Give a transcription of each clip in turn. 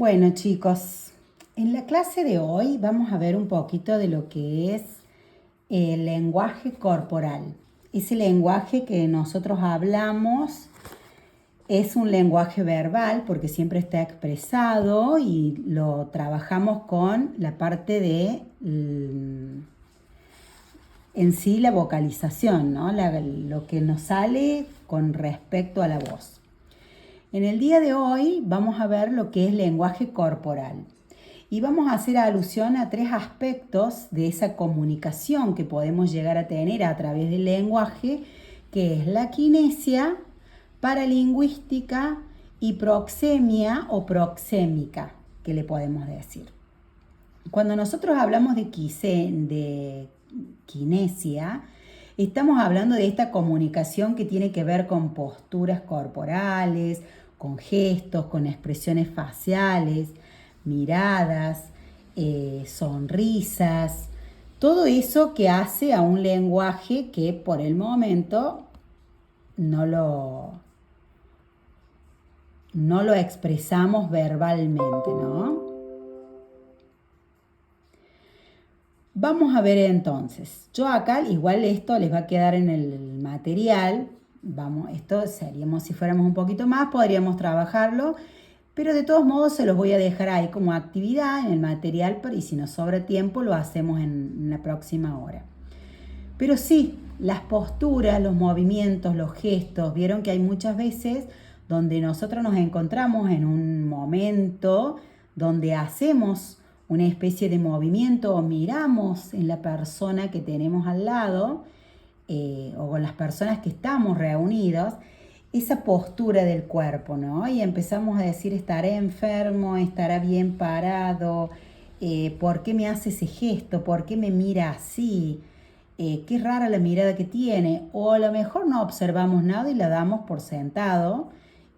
Bueno, chicos, en la clase de hoy vamos a ver un poquito de lo que es el lenguaje corporal. Ese lenguaje que nosotros hablamos es un lenguaje verbal porque siempre está expresado y lo trabajamos con la parte de en sí la vocalización, ¿no? Lo que nos sale con respecto a la voz. En el día de hoy vamos a ver lo que es lenguaje corporal y vamos a hacer alusión a tres aspectos de esa comunicación que podemos llegar a tener a través del lenguaje, que es la kinesia, paralingüística y proxemia o proxémica, que le podemos decir. Cuando nosotros hablamos de kinesia, estamos hablando de esta comunicación que tiene que ver con posturas corporales, con gestos, con expresiones faciales, miradas, sonrisas, todo eso que hace a un lenguaje que por el momento no lo expresamos verbalmente, ¿no? Vamos a ver entonces. Yo acá, igual esto les va a quedar en el material. Esto seríamos, si fuéramos un poquito más, podríamos trabajarlo. Pero de todos modos se los voy a dejar ahí como actividad en el material. Y si nos sobra tiempo, lo hacemos en la próxima hora. Pero sí, las posturas, los movimientos, los gestos. Vieron que hay muchas veces donde nosotros nos encontramos en un momento donde hacemos una especie de movimiento o miramos en la persona que tenemos al lado o con las personas que estamos reunidos, esa postura del cuerpo, ¿no? Y empezamos a decir, estaré enfermo, estará bien parado, ¿por qué me hace ese gesto? ¿Por qué me mira así? Qué rara la mirada que tiene. O a lo mejor no observamos nada y la damos por sentado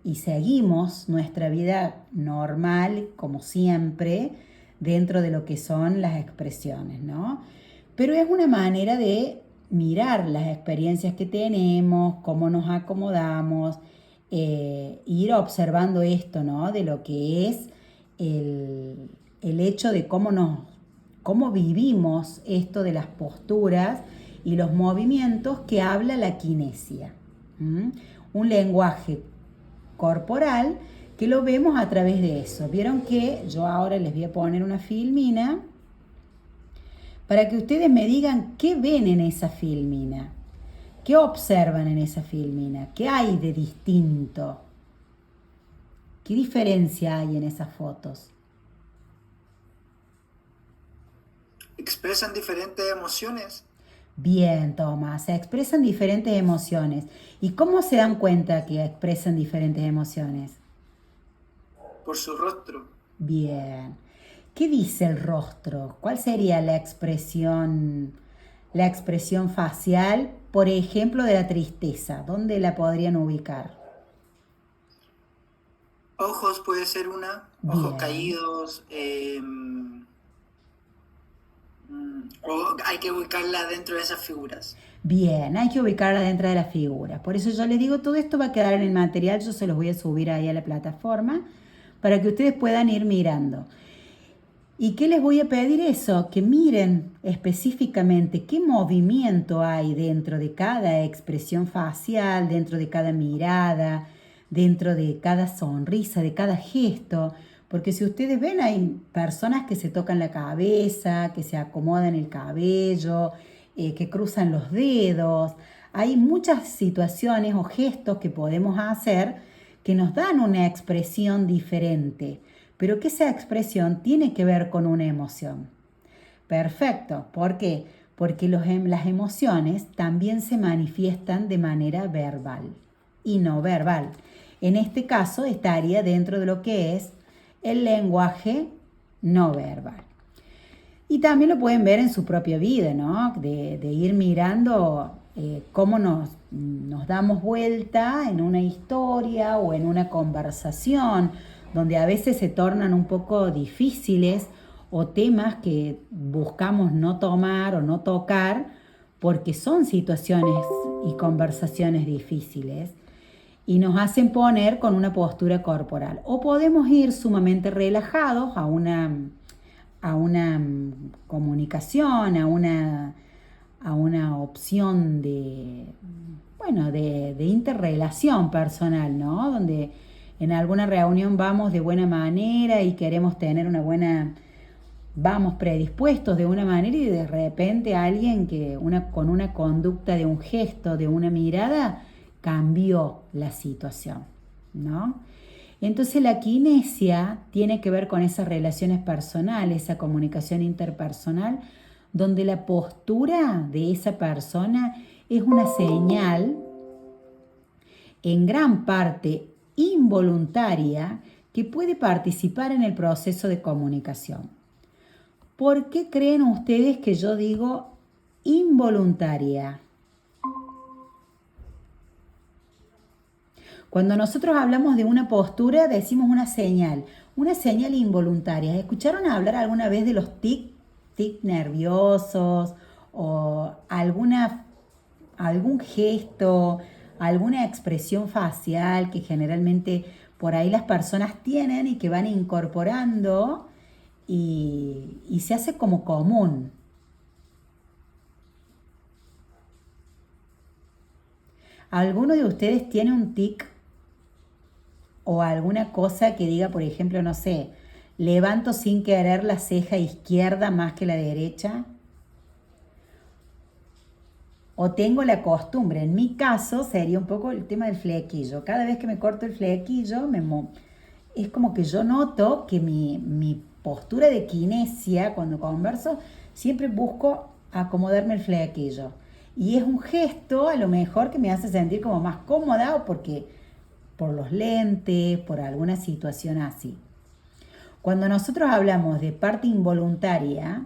y seguimos nuestra vida normal, como siempre, dentro de lo que son las expresiones, ¿no? Pero es una manera de mirar las experiencias que tenemos, cómo nos acomodamos, ir observando esto, ¿no? De lo que es el hecho de cómo vivimos esto de las posturas y los movimientos que habla la kinesia. Un lenguaje corporal que lo vemos a través de eso. Vieron que yo ahora les voy a poner una filmina para que ustedes me digan qué ven en esa filmina, qué observan en esa filmina, qué hay de distinto, qué diferencia hay en esas fotos. Expresan diferentes emociones. Bien, Tomás, se expresan diferentes emociones. ¿Y cómo se dan cuenta que expresan diferentes emociones? Por su rostro. Bien. ¿Qué dice el rostro? ¿Cuál sería la expresión facial, por ejemplo, de la tristeza? ¿Dónde la podrían ubicar? Ojos puede ser una, ojos Bien, caídos, o hay que ubicarla dentro de esas figuras. bien, hay que ubicarla dentro de la figura. Por eso yo les digo, todo esto va a quedar en el material, yo se los voy a subir ahí a la plataforma para que ustedes puedan ir mirando. ¿Y qué les voy a pedir eso? Que miren específicamente qué movimiento hay dentro de cada expresión facial, dentro de cada mirada, dentro de cada sonrisa, de cada gesto. Porque si ustedes ven, hay personas que se tocan la cabeza, que se acomodan el cabello, que cruzan los dedos. Hay muchas situaciones o gestos que podemos hacer que nos dan una expresión diferente, pero que esa expresión tiene que ver con una emoción. Perfecto. ¿Por qué? Porque las emociones también se manifiestan de manera verbal y no verbal. En este caso estaría dentro de lo que es el lenguaje no verbal. Y también lo pueden ver en su propia vida, ¿no? De ir mirando cómo nos damos vuelta en una historia o en una conversación, donde a veces se tornan un poco difíciles o temas que buscamos no tomar o no tocar porque son situaciones y conversaciones difíciles. y nos hacen poner con una postura corporal. O podemos ir sumamente relajados a una comunicación, a una opción de, bueno, de interrelación personal, ¿no? Donde en alguna reunión vamos de buena manera y queremos tener vamos predispuestos de una manera y de repente alguien con una conducta de un gesto, de una mirada, cambió la situación, ¿no? Entonces la kinesia tiene que ver con esas relaciones personales, esa comunicación interpersonal, donde la postura de esa persona es una señal en gran parte involuntaria que puede participar en el proceso de comunicación. ¿Por qué creen ustedes que yo digo involuntaria? Cuando nosotros hablamos de una postura, decimos una señal involuntaria. ¿Escucharon hablar alguna vez de los tic nerviosos o algún gesto, alguna expresión facial que generalmente por ahí las personas tienen y que van incorporando y se hace como común? ¿Alguno de ustedes tiene un tic o alguna cosa que diga, por ejemplo, no sé, levanto sin querer la ceja izquierda más que la derecha? O tengo la costumbre, en mi caso sería un poco el tema del flequillo. Cada vez que me corto el flequillo, es como que yo noto que mi postura de kinesia, cuando converso, siempre busco acomodarme el flequillo. Y es un gesto a lo mejor que me hace sentir como más cómoda o porque por los lentes, por alguna situación así. Cuando nosotros hablamos de parte involuntaria,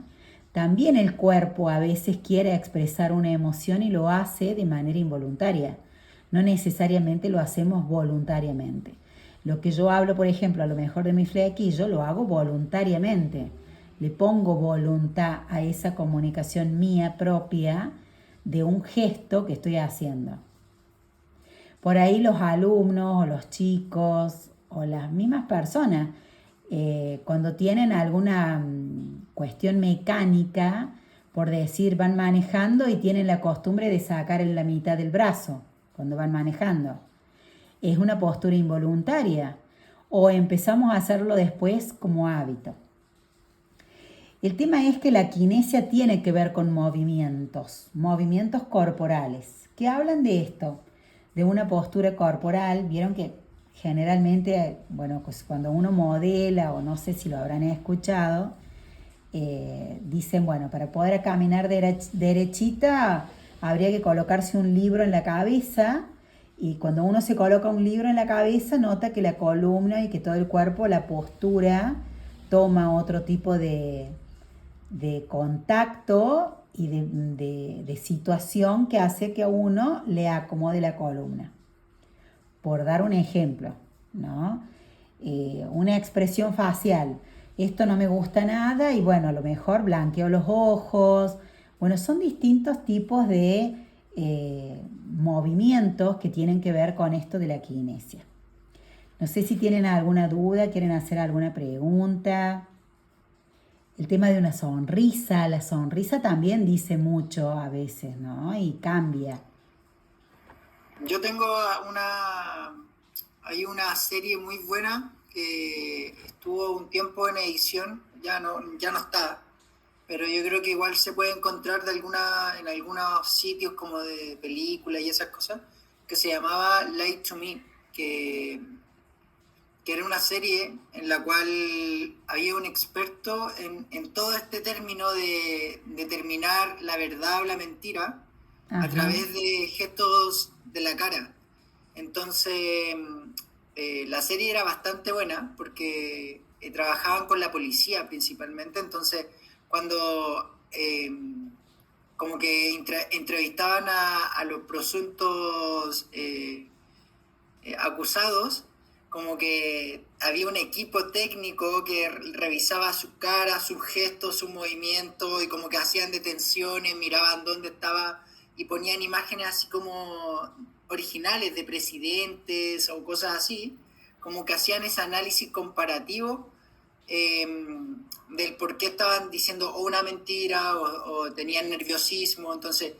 también el cuerpo a veces quiere expresar una emoción y lo hace de manera involuntaria. No necesariamente lo hacemos voluntariamente. Lo que yo hablo, por ejemplo, a lo mejor de mi flequillo, lo hago voluntariamente. Le pongo voluntad a esa comunicación mía propia de un gesto que estoy haciendo. Por ahí los alumnos o los chicos o las mismas personas, cuando tienen alguna cuestión mecánica, por decir, van manejando y tienen la costumbre de sacar en la mitad del brazo cuando van manejando. Es una postura involuntaria o empezamos a hacerlo después como hábito. El tema es que la kinesia tiene que ver con movimientos corporales. ¿Qué hablan de esto? De una postura corporal. Vieron que generalmente, bueno, pues cuando uno modela, o no sé si lo habrán escuchado, dicen, bueno, para poder caminar derechita habría que colocarse un libro en la cabeza, y cuando uno se coloca un libro en la cabeza nota que la columna y que todo el cuerpo, la postura, toma otro tipo de contacto y de situación que hace que a uno le acomode la columna. Por dar un ejemplo, ¿no? Una expresión facial. Esto no me gusta nada y bueno, a lo mejor blanqueo los ojos. Bueno, son distintos tipos de movimientos que tienen que ver con esto de la kinesia. No sé si tienen alguna duda, quieren hacer alguna pregunta. El tema de una sonrisa, la sonrisa también dice mucho a veces, ¿no? Y cambia. Yo tengo hay una serie muy buena que estuvo un tiempo en edición, ya no está, pero yo creo que igual se puede encontrar en algunos sitios como de películas y esas cosas, que se llamaba Lie to Me, que era una serie en la cual había un experto en todo este término de determinar la verdad o la mentira a Ajá. través de gestos de la cara. Entonces, la serie era bastante buena porque trabajaban con la policía principalmente. Entonces, cuando como que entrevistaban a los presuntos acusados, como que había un equipo técnico que revisaba sus caras, sus gestos, sus movimientos, y como que hacían detenciones, miraban dónde estaba y ponían imágenes así como originales de presidentes o cosas así, como que hacían ese análisis comparativo del por qué estaban diciendo o una mentira o tenían nerviosismo. Entonces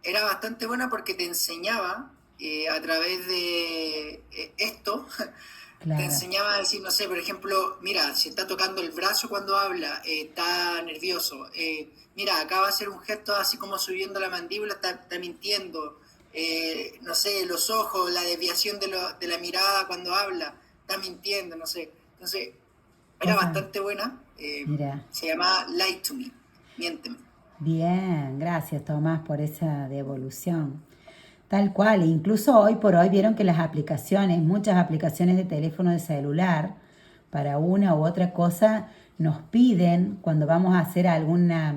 era bastante buena porque te enseñaba a través de esto, te Claro. enseñaba a decir, no sé, por ejemplo, mira, se está tocando el brazo cuando habla, está nervioso, mira, acá va a hacer un gesto así como subiendo la mandíbula, está mintiendo, no sé, los ojos, la desviación de la mirada cuando habla, está mintiendo, no sé. Entonces, era Cosa, bastante buena, mira. se llamaba Lie to Me, miénteme. Bien, gracias Tomás por esa devolución. Tal cual, e incluso hoy por hoy vieron que las aplicaciones, muchas aplicaciones de teléfono de celular, para una u otra cosa, nos piden cuando vamos a hacer alguna,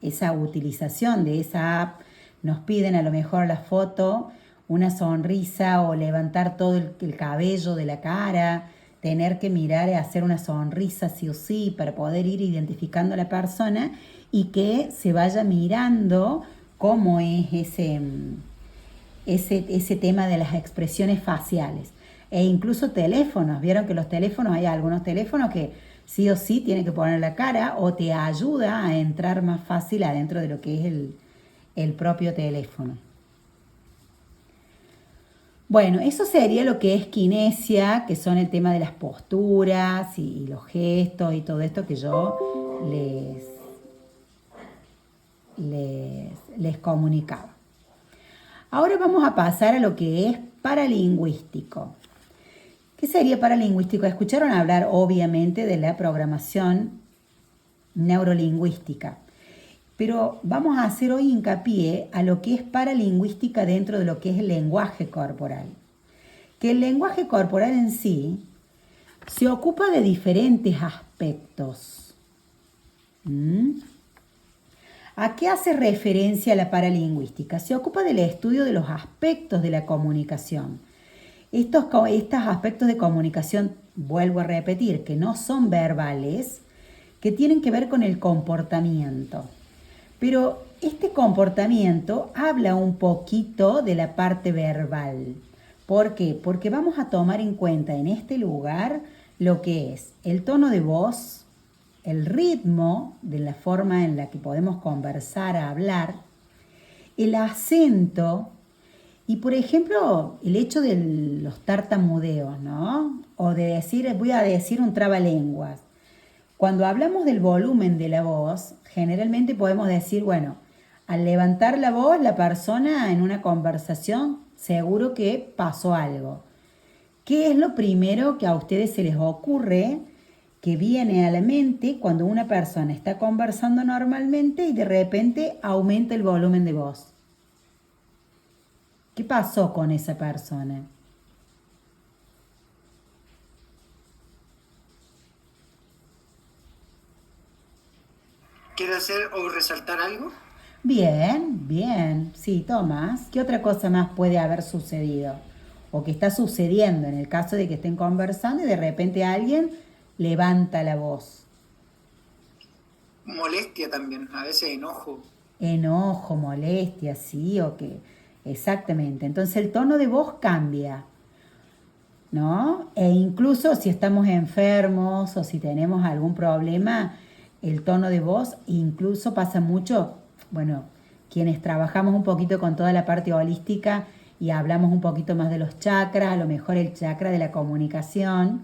esa utilización de esa app, nos piden a lo mejor la foto, una sonrisa o levantar todo el cabello de la cara, tener que mirar y hacer una sonrisa sí o sí para poder ir identificando a la persona y que se vaya mirando cómo es ese tema de las expresiones faciales. E incluso teléfonos, vieron que los teléfonos, hay algunos teléfonos que sí o sí tienen que poner la cara o te ayuda a entrar más fácil adentro de lo que es el propio teléfono. Bueno, eso sería lo que es kinesia, que son el tema de las posturas y los gestos y todo esto que yo les comunicaba. Ahora vamos a pasar a lo que es paralingüístico. ¿Qué sería paralingüístico? Escucharon hablar obviamente de la programación neurolingüística, pero vamos a hacer hoy hincapié a lo que es paralingüística dentro de lo que es el lenguaje corporal. Que el lenguaje corporal en sí se ocupa de diferentes aspectos. ¿A qué hace referencia la paralingüística? Se ocupa del estudio de los aspectos de la comunicación. Estos aspectos de comunicación, vuelvo a repetir, que no son verbales, que tienen que ver con el comportamiento. Pero este comportamiento habla un poquito de la parte verbal. ¿Por qué? Porque vamos a tomar en cuenta en este lugar lo que es el tono de voz, el ritmo de la forma en la que podemos conversar, hablar, el acento y, por ejemplo, el hecho de los tartamudeos, ¿no? O de decir, voy a decir un trabalenguas. Cuando hablamos del volumen de la voz, generalmente podemos decir, bueno, al levantar la voz, la persona en una conversación seguro que pasó algo. ¿Qué es lo primero que a ustedes se les ocurre que viene a la mente cuando una persona está conversando normalmente y de repente aumenta el volumen de voz? ¿Qué pasó con esa persona? ¿Quiere hacer o resaltar algo? Bien, bien. Sí, Tomás. ¿Qué otra cosa más puede haber sucedido? O que está sucediendo en el caso de que estén conversando y de repente alguien levanta la voz. Molestia también, a veces enojo. Enojo, molestia, sí, o que... Exactamente. Entonces el tono de voz cambia, ¿no? E incluso si estamos enfermos o si tenemos algún problema, el tono de voz incluso pasa mucho, bueno, quienes trabajamos un poquito con toda la parte holística y hablamos un poquito más de los chakras, a lo mejor el chakra de la comunicación,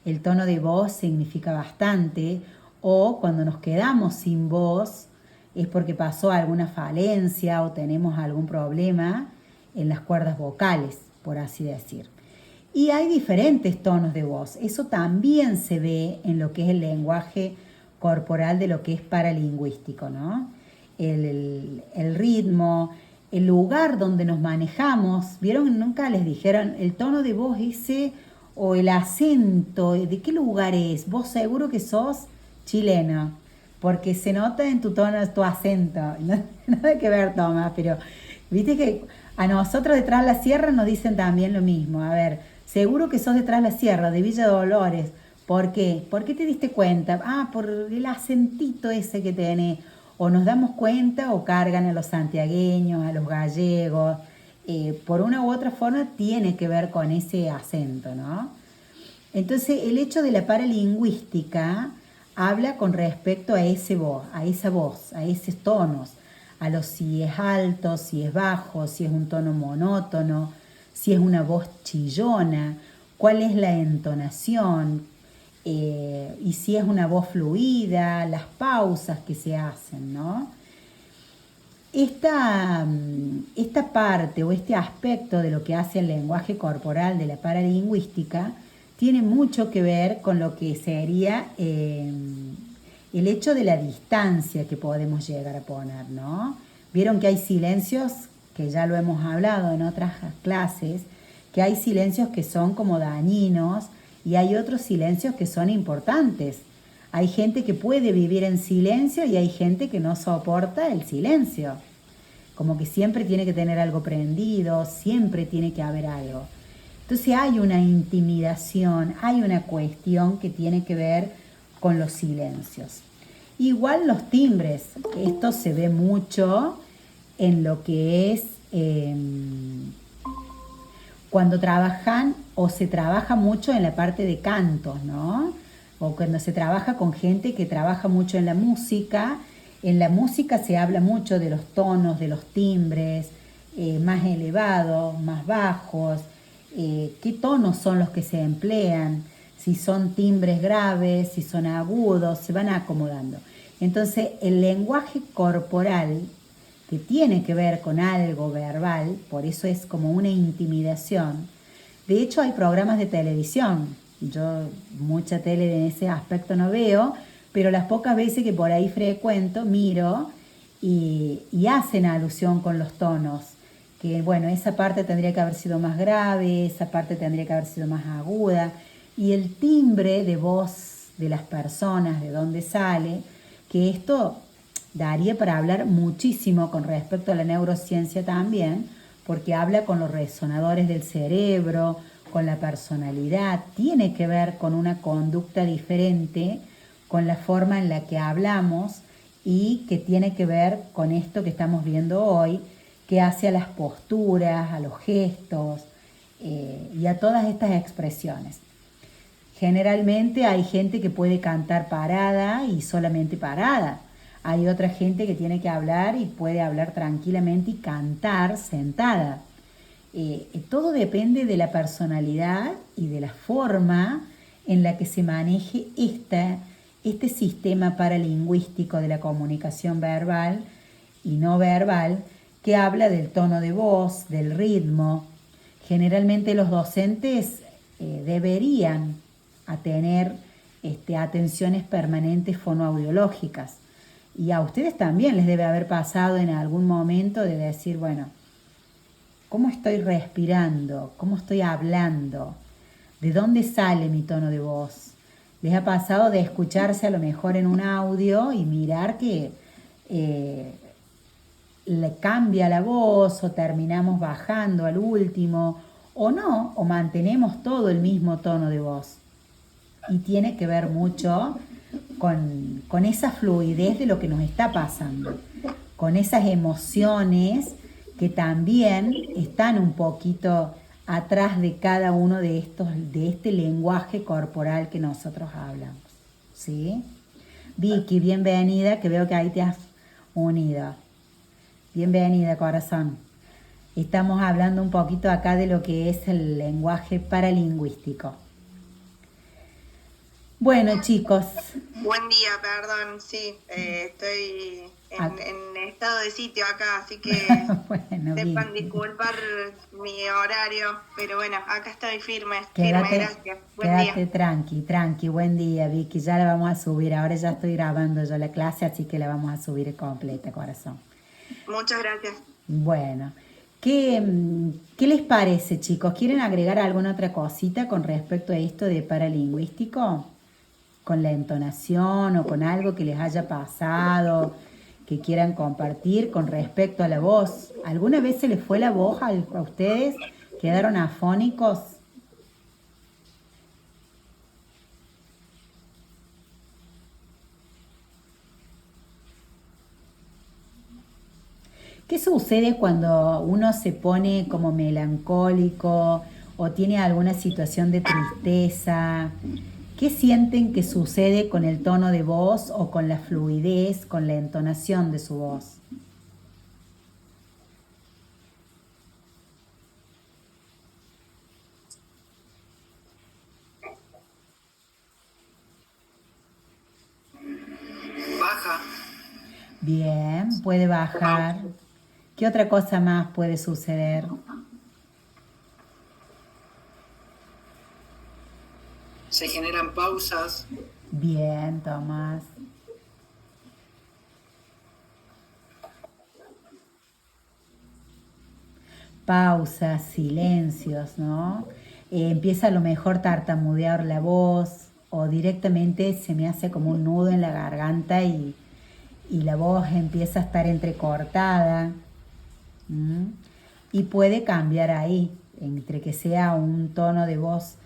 el tono de voz significa bastante, o cuando nos quedamos sin voz es porque pasó alguna falencia o tenemos algún problema en las cuerdas vocales, por así decir. Y hay diferentes tonos de voz. Eso también se ve en lo que es el lenguaje corporal de lo que es paralingüístico, ¿no? El ritmo, el lugar donde nos manejamos. ¿Vieron? Nunca les dijeron el tono de voz ese o el acento. ¿De qué lugar es? Vos seguro que sos chileno, porque se nota en tu tono, tu acento. No, nada que ver, Tomás, pero viste que a nosotros detrás de la sierra nos dicen también lo mismo. A ver, seguro que sos detrás de la sierra, de Villa Dolores. ¿Por qué? ¿Por qué te diste cuenta? Ah, por el acentito ese que tenés. O nos damos cuenta o cargan a los santiagueños, a los gallegos. por una u otra forma tiene que ver con ese acento, ¿no? Entonces, el hecho de la paralingüística habla con respecto a esa voz, a esos tonos, a los si es alto, si es bajo, si es un tono monótono, si es una voz chillona, cuál es la entonación, y si es una voz fluida, las pausas que se hacen, ¿no? Esta parte o este aspecto de lo que hace el lenguaje corporal de la paralingüística tiene mucho que ver con lo que sería el hecho de la distancia que podemos llegar a poner, ¿no? Vieron que hay silencios, que ya lo hemos hablado en otras clases, que hay silencios que son como dañinos y hay otros silencios que son importantes. Hay gente que puede vivir en silencio y hay gente que no soporta el silencio. Como que siempre tiene que tener algo prendido, siempre tiene que haber algo. Entonces hay una intimidación, hay una cuestión que tiene que ver con los silencios. Igual los timbres, esto se ve mucho en lo que es cuando trabajan o se trabaja mucho en la parte de cantos, ¿no? O cuando se trabaja con gente que trabaja mucho en la música se habla mucho de los tonos, de los timbres, más elevados, más bajos, qué tonos son los que se emplean, si son timbres graves, si son agudos, se van acomodando. Entonces, el lenguaje corporal que tiene que ver con algo verbal, por eso es como una intimidación. De hecho, hay programas de televisión, yo mucha tele en ese aspecto no veo, pero las pocas veces que por ahí frecuento, miro y hacen alusión con los tonos, que bueno, esa parte tendría que haber sido más grave, esa parte tendría que haber sido más aguda, y el timbre de voz de las personas, de dónde sale, que esto daría para hablar muchísimo con respecto a la neurociencia también, porque habla con los resonadores del cerebro, con la personalidad, tiene que ver con una conducta diferente, con la forma en la que hablamos y que tiene que ver con esto que estamos viendo hoy, que hace a las posturas, a los gestos y a todas estas expresiones. Generalmente hay gente que puede cantar parada y solamente parada. Hay otra gente que tiene que hablar y puede hablar tranquilamente y cantar sentada. Todo depende de la personalidad y de la forma en la que se maneje este sistema paralingüístico de la comunicación verbal y no verbal, que habla del tono de voz, del ritmo. Generalmente los docentes deberían tener atenciones permanentes fonoaudiológicas. Y a ustedes también les debe haber pasado en algún momento de decir, bueno, ¿cómo estoy respirando? ¿Cómo estoy hablando? ¿De dónde sale mi tono de voz? ¿Les ha pasado de escucharse a lo mejor en un audio y mirar que le cambia la voz o terminamos bajando al último o no, o mantenemos todo el mismo tono de voz? Y tiene que ver mucho con esa fluidez de lo que nos está pasando, con esas emociones que también están un poquito atrás de cada uno de estos, de este lenguaje corporal que nosotros hablamos. ¿Sí? Vicky, bienvenida, que veo que ahí te has unido. Bienvenida, corazón. Estamos hablando un poquito acá de lo que es el lenguaje paralingüístico. Bueno, chicos. Buen día, perdón, sí, estoy en estado de sitio acá, así que bueno, sepan bien. disculpar mi horario, pero bueno, acá estoy firme, Quédate, gracias. Buen quédate día. tranqui, buen día, Vicky. Ya la vamos a subir. Ahora ya estoy grabando yo la clase, así que la vamos a subir completa, corazón. Muchas gracias. Bueno, ¿qué les parece, chicos? ¿Quieren agregar alguna otra cosita con respecto a esto de paralingüístico? ¿Con la entonación o con algo que les haya pasado, que quieran compartir con respecto a la voz? ¿Alguna vez se les fue la voz a ustedes? ¿Quedaron afónicos? ¿Qué sucede cuando uno se pone como melancólico o tiene alguna situación de tristeza? ¿Qué sienten que sucede con el tono de voz o con la fluidez, con la entonación de su voz? Baja, Bien, puede bajar. ¿Qué otra cosa más puede suceder? se generan pausas, Bien, Tomás. Pausas, silencios, ¿no? Empieza a lo mejor tartamudear la voz o directamente se me hace como un nudo en la garganta y la voz empieza a estar entrecortada. ¿Mm? Y puede cambiar ahí, entre que sea un tono de voz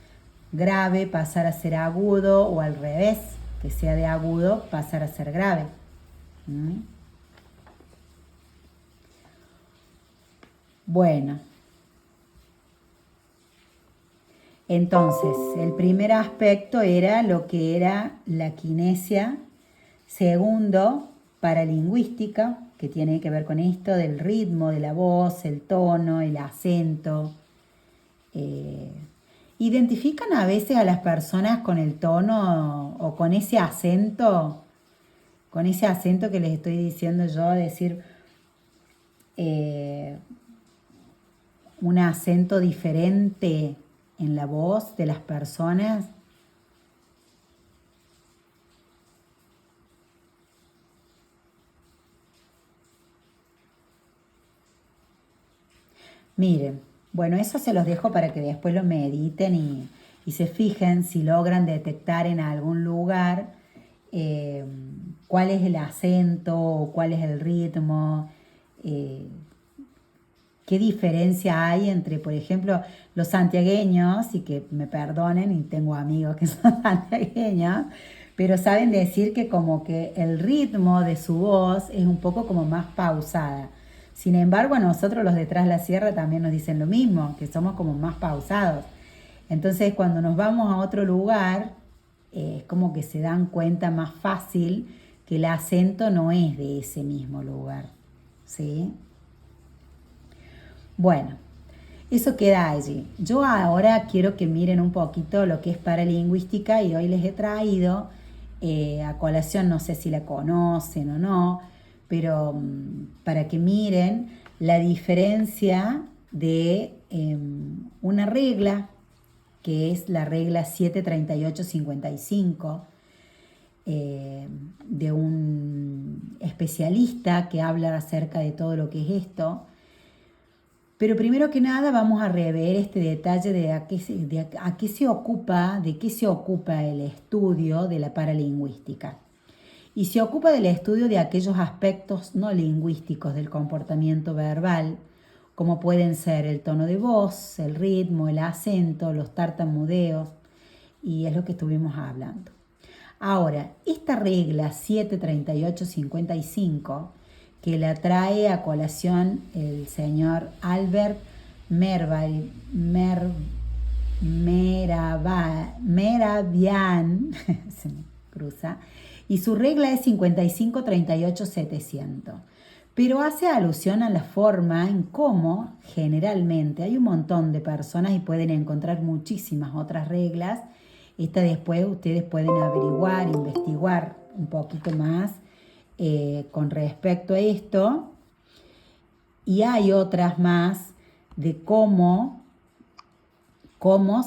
grave, pasar a ser agudo o al revés, que sea de agudo, pasar a ser grave. ¿Mm? Bueno, entonces el primer aspecto era lo que era la kinesia. Segundo, paralingüística, que tiene que ver con esto del ritmo de la voz, el tono, el acento. ¿Identifican a veces a las personas con el tono o con ese acento que les estoy diciendo yo, decir eh, un acento diferente en la voz de las personas? Miren, bueno, eso se los dejo para que después lo mediten y se fijen si logran detectar en algún lugar eh, cuál es el acento o cuál es el ritmo, eh, qué diferencia hay entre, por ejemplo, los santiagueños, y que me perdonen, y tengo amigos que son santiagueños, pero saben decir que como que el ritmo de su voz es un poco como más pausada. Sin embargo, a nosotros los de Tras la Sierra también nos dicen lo mismo, que somos como más pausados. Entonces, cuando nos vamos a otro lugar, es como que se dan cuenta más fácil que el acento no es de ese mismo lugar. ¿Sí? Bueno, eso queda allí. Yo ahora quiero que miren un poquito lo que es paralingüística y hoy les he traído a colación, no sé si la conocen o no, pero para que miren la diferencia de una regla, que es la regla 738-55, de un especialista que habla acerca de todo lo que es esto. Pero primero que nada vamos a rever este detalle de a qué se ocupa el estudio de la paralingüística. Y se ocupa del estudio de aquellos aspectos no lingüísticos del comportamiento verbal, como pueden ser el tono de voz, el ritmo, el acento, los tartamudeos, y es lo que estuvimos hablando. Ahora, esta regla 738-55, que la trae a colación el señor Albert Mehrabian, se me cruza, y su regla es 55-38-700, pero hace alusión a la forma en cómo generalmente hay un montón de personas y pueden encontrar muchísimas otras reglas. Esta después ustedes pueden averiguar, investigar un poquito más con respecto a esto. Y hay otras más de cómo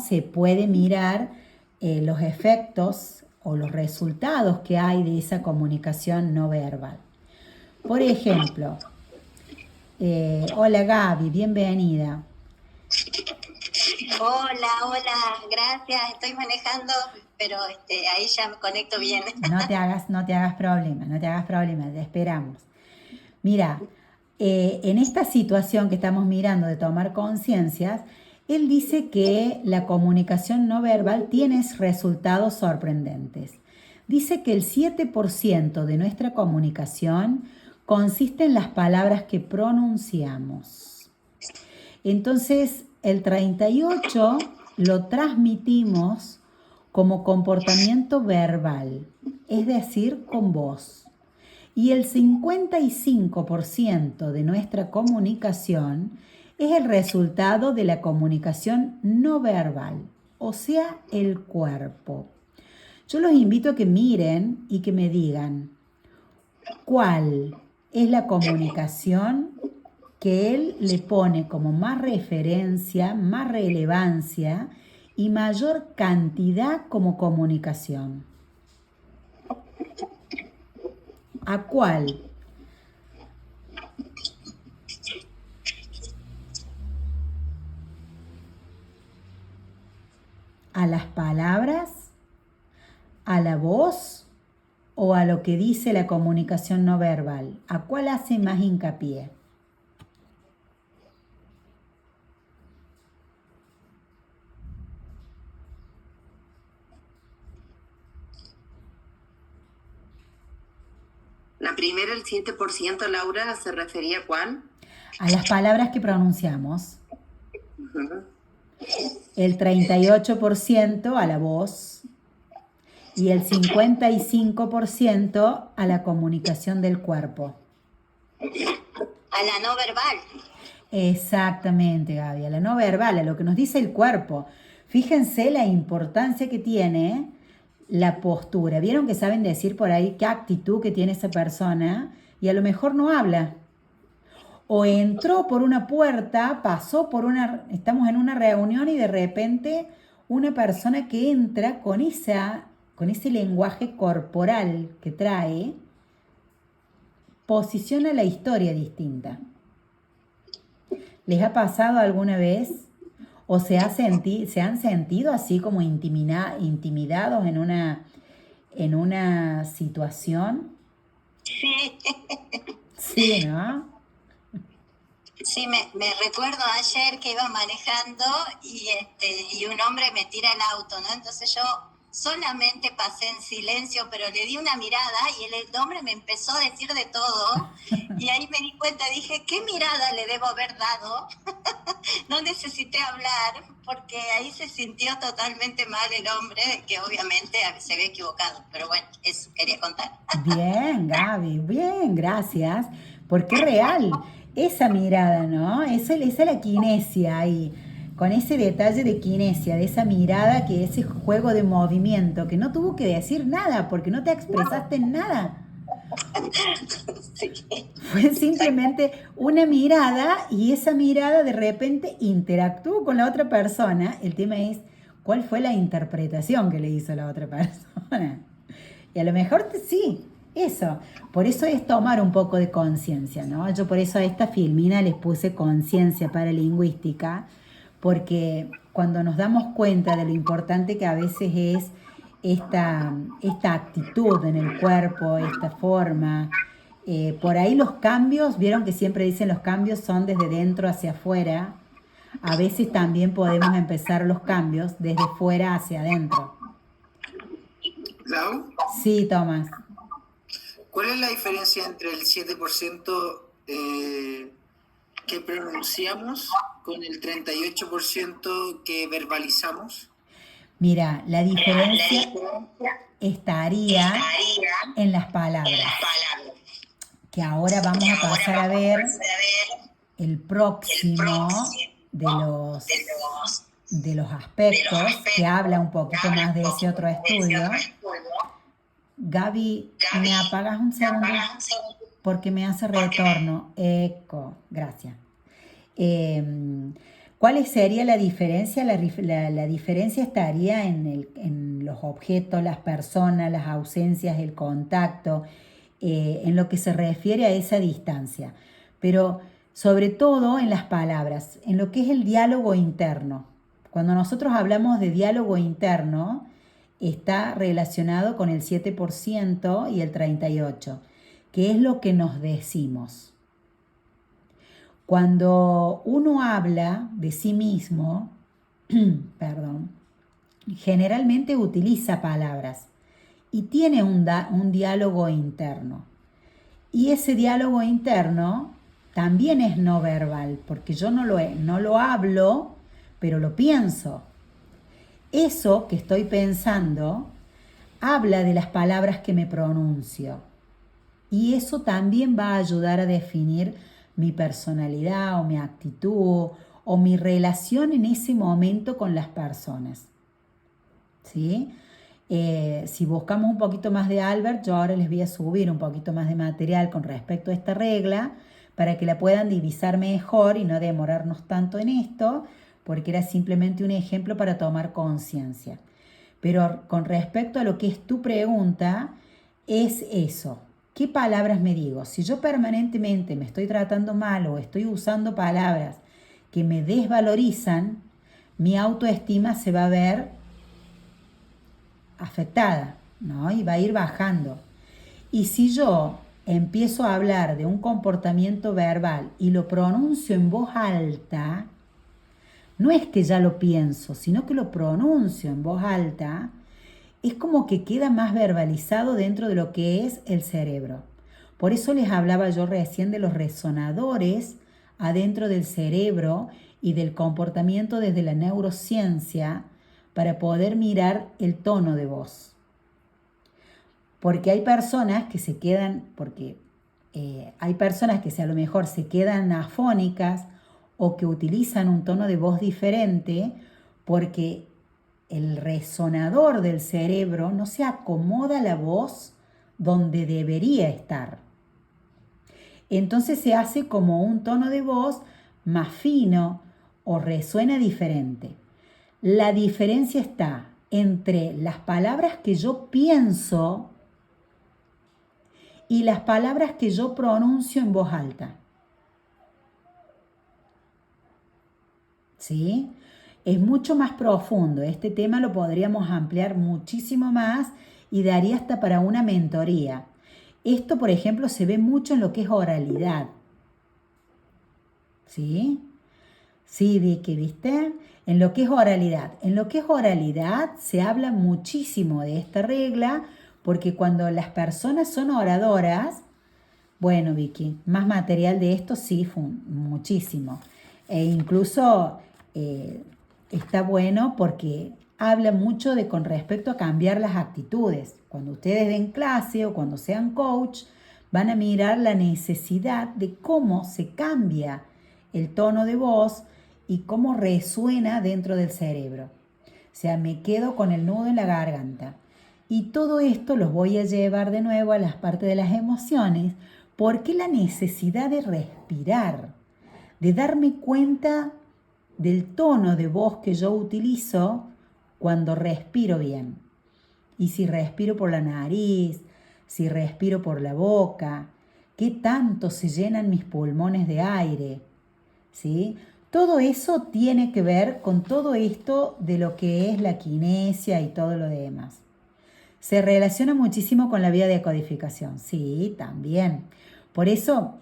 se puede mirar los efectos o los resultados que hay de esa comunicación no verbal. Por ejemplo, hola Gaby, bienvenida. Hola, gracias. Estoy manejando, pero ahí ya me conecto bien. No te hagas problema, te esperamos. Mira, en esta situación que estamos mirando de tomar conciencias, él dice que la comunicación no verbal tiene resultados sorprendentes. Dice que el 7% de nuestra comunicación consiste en las palabras que pronunciamos. Entonces, el 38 lo transmitimos como comportamiento verbal, es decir, con voz. Y el 55% de nuestra comunicación es el resultado de la comunicación no verbal, o sea, el cuerpo. Yo los invito a que miren y que me digan cuál es la comunicación que él le pone como más referencia, más relevancia y mayor cantidad como comunicación. ¿A cuál? ¿A las palabras? ¿A la voz? ¿O a lo que dice la comunicación no verbal? ¿A cuál hace más hincapié? La primera, el 7%, Laura, ¿se refería a cuál? A las palabras que pronunciamos. El 38% a la voz y el 55% a la comunicación del cuerpo. A la no verbal. Exactamente, Gaby, a la no verbal, a lo que nos dice el cuerpo. Fíjense la importancia que tiene la postura. ¿Vieron que saben decir por ahí qué actitud que tiene esa persona? Y a lo mejor no habla. O entró por una puerta, pasó por estamos en una reunión y de repente una persona que entra con ese lenguaje corporal que trae, posiciona la historia distinta. ¿Les ha pasado alguna vez? ¿O se han sentido así como intimidados en una situación? Sí. Sí, ¿no? Sí, me recuerdo ayer que iba manejando y un hombre me tira el auto, ¿no? Entonces yo solamente pasé en silencio, pero le di una mirada y el hombre me empezó a decir de todo y ahí me di cuenta, dije, ¿qué mirada le debo haber dado? No necesité hablar porque ahí se sintió totalmente mal el hombre, que obviamente se había equivocado, pero bueno, eso quería contar. Bien, Gaby, bien, gracias, porque es real, esa mirada, ¿no? Esa es la kinesia ahí, con ese detalle de kinesia, de esa mirada, que ese juego de movimiento, que no tuvo que decir nada, porque no te expresaste en nada. Sí. Fue simplemente una mirada y esa mirada de repente interactuó con la otra persona. El tema es cuál fue la interpretación que le hizo la otra persona. Y a lo mejor sí, eso. Por eso es tomar un poco de conciencia, ¿no? Yo por eso a esta filmina les puse conciencia paralingüística, porque cuando nos damos cuenta de lo importante que a veces es esta actitud en el cuerpo, esta forma, por ahí los cambios, vieron que siempre dicen los cambios son desde dentro hacia afuera, a veces también podemos empezar los cambios desde fuera hacia adentro. ¿Lau? Sí, Tomás. ¿Cuál es la diferencia entre el 7% que pronunciamos con el 38% que verbalizamos? Mira, la diferencia estaría en las palabras, que ahora vamos a pasar a ver el próximo de los aspectos, que habla un poquito más de ese otro estudio. Gaby, ¿me apagas un segundo? Porque me hace retorno. Eco, gracias. ¿Cuál sería la diferencia? La diferencia estaría en los objetos, las personas, las ausencias, el contacto, en lo que se refiere a esa distancia. Pero sobre todo en las palabras, en lo que es el diálogo interno. Cuando nosotros hablamos de diálogo interno, está relacionado con el 7% y el 38%, que es lo que nos decimos. Cuando uno habla de sí mismo, generalmente utiliza palabras y tiene un diálogo interno. Y ese diálogo interno también es no verbal, porque yo no lo hablo, pero lo pienso. Eso que estoy pensando habla de las palabras que me pronuncio. Y eso también va a ayudar a definir mi personalidad o mi actitud o mi relación en ese momento con las personas. ¿Sí? Si buscamos un poquito más de Albert, yo ahora les voy a subir un poquito más de material con respecto a esta regla para que la puedan divisar mejor y no demorarnos tanto en esto, porque era simplemente un ejemplo para tomar conciencia. Pero con respecto a lo que es tu pregunta, es eso. ¿Qué palabras me digo? Si yo permanentemente me estoy tratando mal o estoy usando palabras que me desvalorizan, mi autoestima se va a ver afectada, ¿no? Y va a ir bajando. Y si yo empiezo a hablar de un comportamiento verbal y lo pronuncio en voz alta, no es que ya lo pienso, sino que lo pronuncio en voz alta, es como que queda más verbalizado dentro de lo que es el cerebro. Por eso les hablaba yo recién de los resonadores adentro del cerebro y del comportamiento desde la neurociencia para poder mirar el tono de voz. Porque hay personas que se quedan, hay personas que a lo mejor se quedan afónicas o que utilizan un tono de voz diferente porque el resonador del cerebro no se acomoda a la voz donde debería estar. Entonces se hace como un tono de voz más fino o resuena diferente. La diferencia está entre las palabras que yo pienso y las palabras que yo pronuncio en voz alta. ¿Sí? Es mucho más profundo. Este tema lo podríamos ampliar muchísimo más y daría hasta para una mentoría. Esto, por ejemplo, se ve mucho en lo que es oralidad. ¿Sí? Sí, Vicky, ¿viste? En lo que es oralidad. En lo que es oralidad se habla muchísimo de esta regla porque cuando las personas son oradoras, bueno, Vicky, más material de esto sí, muchísimo. E incluso está bueno porque habla mucho de con respecto a cambiar las actitudes. Cuando ustedes den clase o cuando sean coach, van a mirar la necesidad de cómo se cambia el tono de voz y cómo resuena dentro del cerebro. O sea, me quedo con el nudo en la garganta. Y todo esto los voy a llevar de nuevo a las partes de las emociones, porque la necesidad de respirar, de darme cuenta del tono de voz que yo utilizo cuando respiro bien. Y si respiro por la nariz, si respiro por la boca, qué tanto se llenan mis pulmones de aire, ¿sí? Todo eso tiene que ver con todo esto de lo que es la kinesia y todo lo demás. Se relaciona muchísimo con la vía de codificación, sí, también. Por eso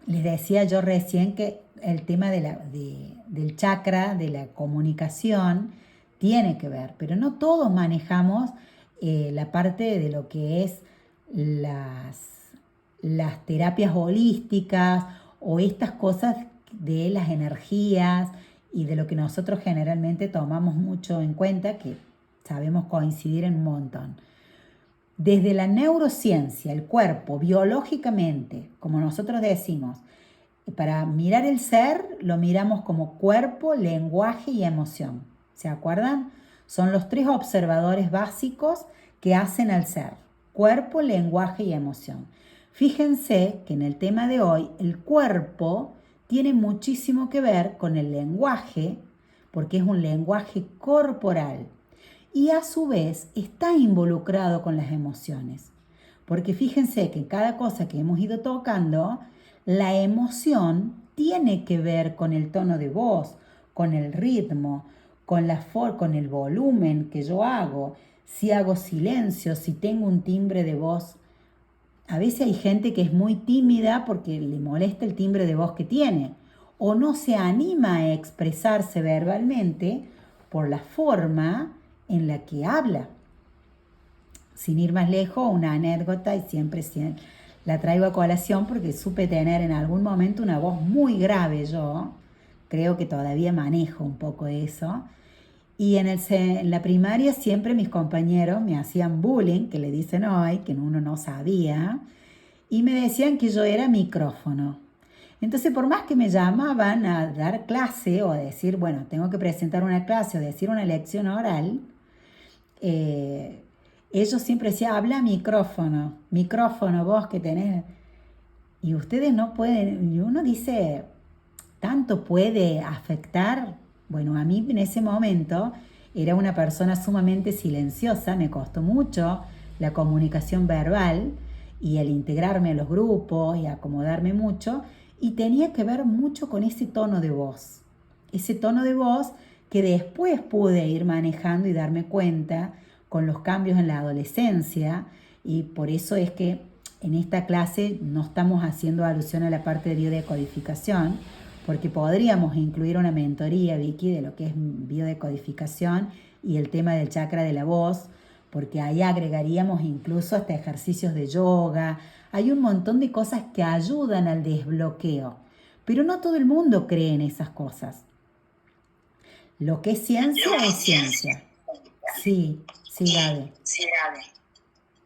les decía yo recién que el tema del chakra, de la comunicación, tiene que ver, pero no todos manejamos la parte de lo que es las terapias holísticas o estas cosas de las energías y de lo que nosotros generalmente tomamos mucho en cuenta, que sabemos coincidir en un montón. Desde la neurociencia, el cuerpo, biológicamente, como nosotros decimos, para mirar el ser, lo miramos como cuerpo, lenguaje y emoción. ¿Se acuerdan? Son los 3 observadores básicos que hacen al ser: cuerpo, lenguaje y emoción. Fíjense que en el tema de hoy, el cuerpo tiene muchísimo que ver con el lenguaje, porque es un lenguaje corporal. Y a su vez está involucrado con las emociones. Porque fíjense que cada cosa que hemos ido tocando, la emoción tiene que ver con el tono de voz, con el ritmo, con el volumen que yo hago, si hago silencio, si tengo un timbre de voz. A veces hay gente que es muy tímida porque le molesta el timbre de voz que tiene o no se anima a expresarse verbalmente por la forma en la que habla. Sin ir más lejos, una anécdota, y siempre la traigo a colación porque supe tener en algún momento una voz muy grave yo. Creo que todavía manejo un poco eso. Y en la primaria siempre mis compañeros me hacían bullying, que le dicen hoy, que uno no sabía, y me decían que yo era micrófono. Entonces, por más que me llamaban a dar clase o a decir, bueno, tengo que presentar una clase o decir una lección oral, ellos siempre decían, habla micrófono vos que tenés. Y ustedes no pueden, y uno dice, ¿tanto puede afectar? Bueno, a mí en ese momento era una persona sumamente silenciosa, me costó mucho la comunicación verbal y el integrarme a los grupos y acomodarme mucho, y tenía que ver mucho con ese tono de voz que después pude ir manejando y darme cuenta con los cambios en la adolescencia, y por eso es que en esta clase no estamos haciendo alusión a la parte de biodecodificación, porque podríamos incluir una mentoría, Vicky, de lo que es biodecodificación y el tema del chakra de la voz, porque ahí agregaríamos incluso hasta ejercicios de yoga. Hay un montón de cosas que ayudan al desbloqueo, pero no todo el mundo cree en esas cosas. Lo que es ciencia es ciencia. Sí, Gaby.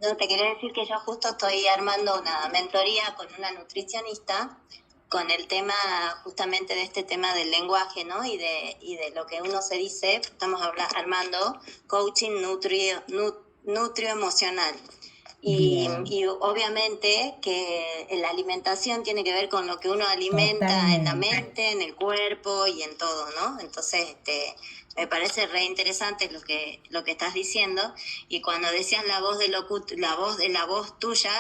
No, te quería decir que yo justo estoy armando una mentoría con una nutricionista con el tema justamente de este tema del lenguaje, ¿no? Y de lo que uno se dice. Estamos armando coaching nutrioemocional. Y obviamente que la alimentación tiene que ver con lo que uno alimenta en la mente, en el cuerpo y en todo, ¿no? Entonces, me parece re interesante lo que estás diciendo. Y cuando decías la voz de la voz tuya,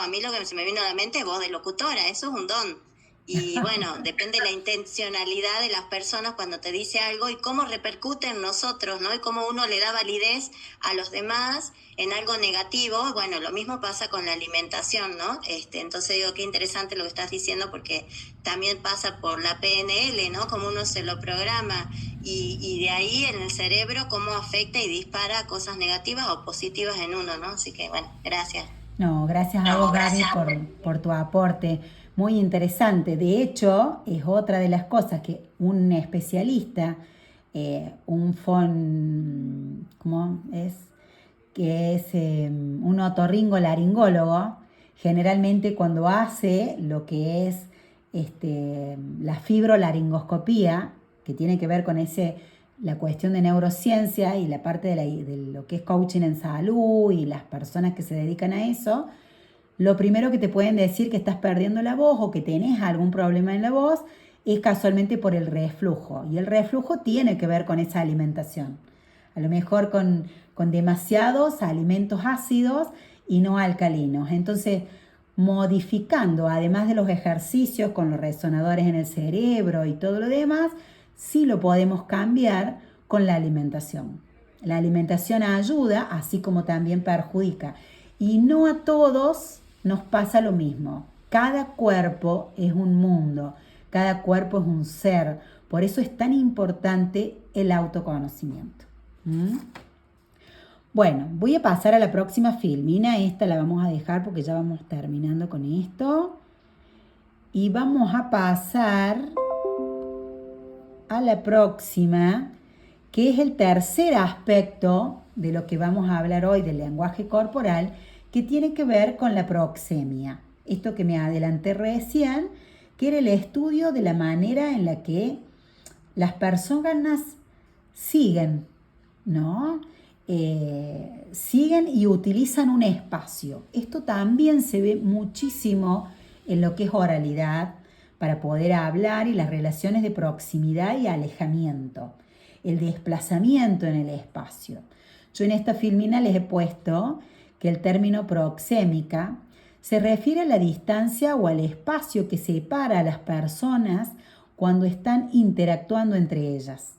a mí lo que se me vino a la mente es voz de locutora. Eso es un don. Y bueno, depende de la intencionalidad de las personas cuando te dice algo y cómo repercute en nosotros, ¿no? Y cómo uno le da validez a los demás en algo negativo. Bueno, lo mismo pasa con la alimentación, ¿no? Entonces digo, qué interesante lo que estás diciendo, porque también pasa por la PNL, ¿no? Cómo uno se lo programa y de ahí en el cerebro cómo afecta y dispara cosas negativas o positivas en uno, ¿no? Así que bueno, gracias. No, gracias a vos, Gaby, por tu aporte. Muy interesante. De hecho, es otra de las cosas que un especialista, ¿cómo es? Que es un otorrinolaringólogo, generalmente cuando hace lo que es la fibrolaringoscopía, que tiene que ver con la cuestión de neurociencia y la parte de lo que es coaching en salud y las personas que se dedican a eso, lo primero que te pueden decir que estás perdiendo la voz o que tenés algún problema en la voz es casualmente por el reflujo. Y el reflujo tiene que ver con esa alimentación. A lo mejor con demasiados alimentos ácidos y no alcalinos. Entonces, modificando, además de los ejercicios con los resonadores en el cerebro y todo lo demás, sí lo podemos cambiar con la alimentación. La alimentación ayuda, así como también perjudica. Y no a todos nos pasa lo mismo. Cada cuerpo es un mundo, cada cuerpo es un ser. Por eso es tan importante el autoconocimiento. Bueno, voy a pasar a la próxima filmina. Esta la vamos a dejar porque ya vamos terminando con esto. Y vamos a pasar a la próxima, que es el tercer aspecto de lo que vamos a hablar hoy del lenguaje corporal, que tiene que ver con la proxemia. Esto que me adelanté recién, que era el estudio de la manera en la que las personas siguen, ¿no? Siguen y utilizan un espacio. Esto también se ve muchísimo en lo que es oralidad, para poder hablar, y las relaciones de proximidad y alejamiento, el desplazamiento en el espacio. Yo en esta filmina les he puesto que el término proxémica se refiere a la distancia o al espacio que separa a las personas cuando están interactuando entre ellas.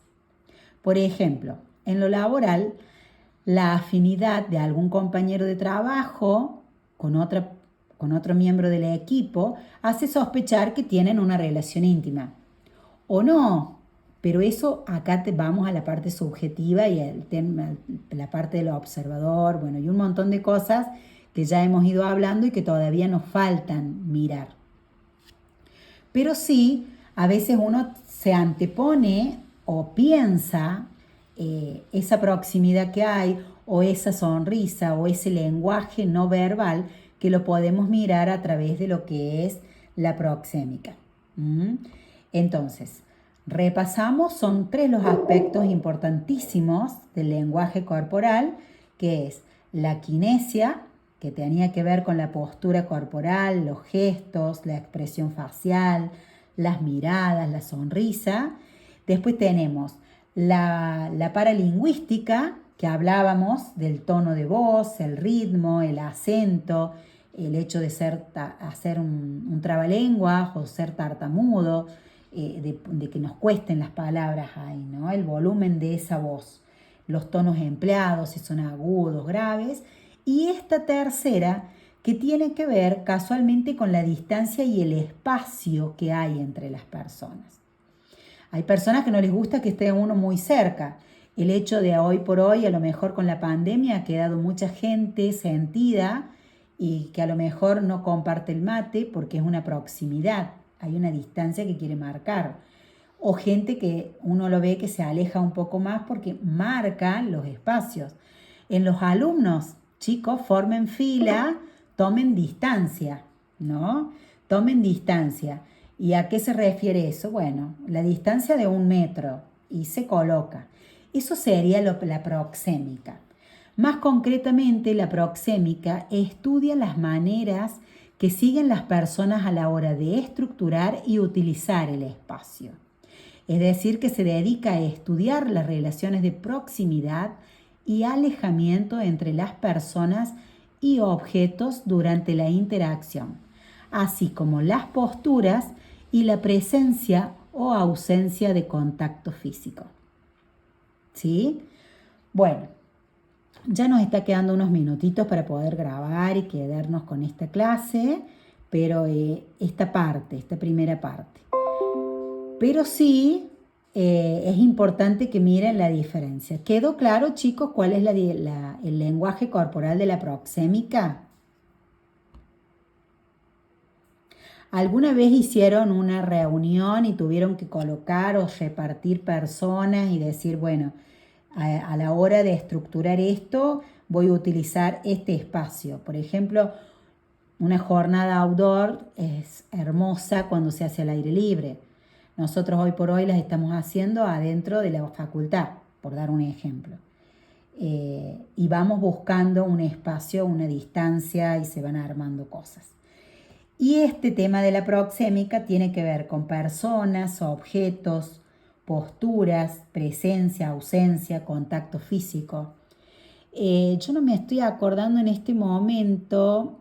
Por ejemplo, en lo laboral, la afinidad de algún compañero de trabajo con otro miembro del equipo hace sospechar que tienen una relación íntima. O no, pero eso acá vamos a la parte subjetiva y la parte del observador, bueno, y un montón de cosas que ya hemos ido hablando y que todavía nos faltan mirar. Pero sí, a veces uno se antepone o piensa esa proximidad que hay, o esa sonrisa, o ese lenguaje no verbal, que lo podemos mirar a través de lo que es la proxémica. Entonces, repasamos, son 3 los aspectos importantísimos del lenguaje corporal, que es la kinesia, que tenía que ver con la postura corporal, los gestos, la expresión facial, las miradas, la sonrisa. Después tenemos la paralingüística, que hablábamos del tono de voz, el ritmo, el acento, el hecho de hacer un trabalenguas o ser tartamudo, de que nos cuesten las palabras ahí, ¿no? El volumen de esa voz, los tonos empleados, si son agudos, graves. Y esta tercera, que tiene que ver casualmente con la distancia y el espacio que hay entre las personas. Hay personas que no les gusta que esté uno muy cerca. El hecho de hoy por hoy, a lo mejor con la pandemia, ha quedado mucha gente sentida y que a lo mejor no comparte el mate porque es una proximidad, hay una distancia que quiere marcar. O gente que uno lo ve que se aleja un poco más porque marca los espacios. En los alumnos, chicos, formen fila, tomen distancia, ¿no? Tomen distancia. ¿Y a qué se refiere eso? Bueno, la distancia de 1 metro y se coloca. Eso sería la proxémica. Más concretamente, la proxémica estudia las maneras que siguen las personas a la hora de estructurar y utilizar el espacio. Es decir, que se dedica a estudiar las relaciones de proximidad y alejamiento entre las personas y objetos durante la interacción, así como las posturas y la presencia o ausencia de contacto físico. ¿Sí? Bueno, ya nos está quedando unos minutitos para poder grabar y quedarnos con esta clase, pero esta primera parte. Pero sí, es importante que miren la diferencia. ¿Quedó claro, chicos, cuál es el lenguaje corporal de la proxémica? ¿Alguna vez hicieron una reunión y tuvieron que colocar o repartir personas y decir, bueno, a la hora de estructurar esto, voy a utilizar este espacio? Por ejemplo, una jornada outdoor es hermosa cuando se hace al aire libre. Nosotros hoy por hoy las estamos haciendo adentro de la facultad, por dar un ejemplo. Y vamos buscando un espacio, una distancia y se van armando cosas. Y este tema de la proxémica tiene que ver con personas, objetos, posturas, presencia, ausencia, contacto físico. Yo no me estoy acordando en este momento,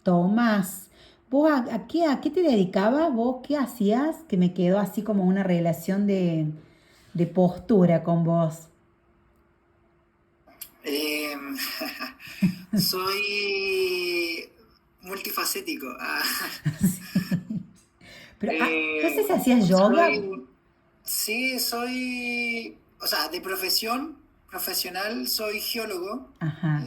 Tomás, ¿vos a qué te dedicabas? ¿Vos qué hacías? Que me quedó así como una relación de postura con vos. Soy multifacético. Pero, no sé si hacías yoga. Sí, o sea, de profesional, soy geólogo. Ajá.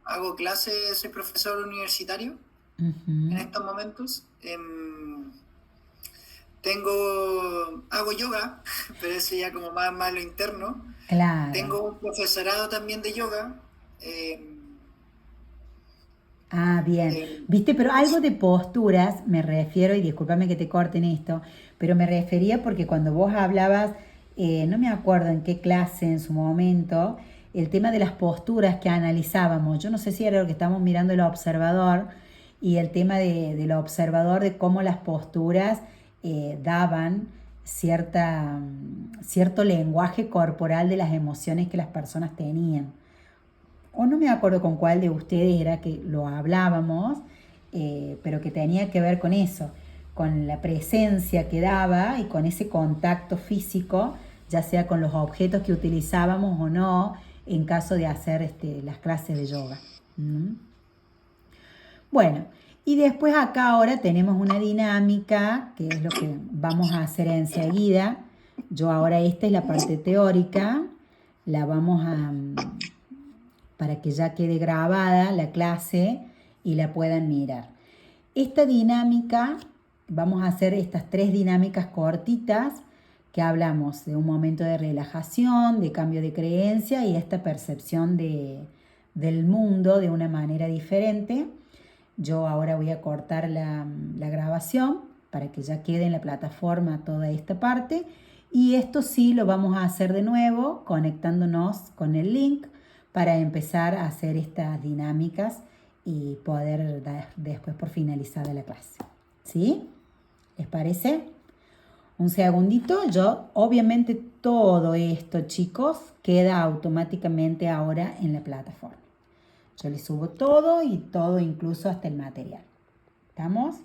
Hago clases, soy profesor universitario en estos momentos. Hago yoga, pero eso ya como más lo interno. Claro. Tengo un profesorado también de yoga. Bien. Viste, pero algo de posturas me refiero, y discúlpame que te corte en esto, pero me refería porque cuando vos hablabas, no me acuerdo en qué clase en su momento, el tema de las posturas que analizábamos. Yo no sé si era lo que estábamos mirando el observador, y el tema del observador, de cómo las posturas daban cierto lenguaje corporal de las emociones que las personas tenían. O no me acuerdo con cuál de ustedes era que lo hablábamos, pero que tenía que ver con eso, con la presencia que daba y con ese contacto físico, ya sea con los objetos que utilizábamos o no, en caso de hacer las clases de yoga. Bueno, y después acá ahora tenemos una dinámica, que es lo que vamos a hacer enseguida. Yo ahora esta es la parte teórica, la vamos a para que ya quede grabada la clase y la puedan mirar. Esta dinámica, vamos a hacer estas 3 dinámicas cortitas que hablamos de un momento de relajación, de cambio de creencia y esta percepción del mundo de una manera diferente. Yo ahora voy a cortar la grabación para que ya quede en la plataforma toda esta parte. Y esto sí lo vamos a hacer de nuevo conectándonos con el link para empezar a hacer estas dinámicas y poder dar después por finalizada la clase. ¿Sí? ¿Les parece? Un segundito. Yo, obviamente todo esto, chicos, queda automáticamente ahora en la plataforma. Yo les subo todo y todo incluso hasta el material. ¿Estamos?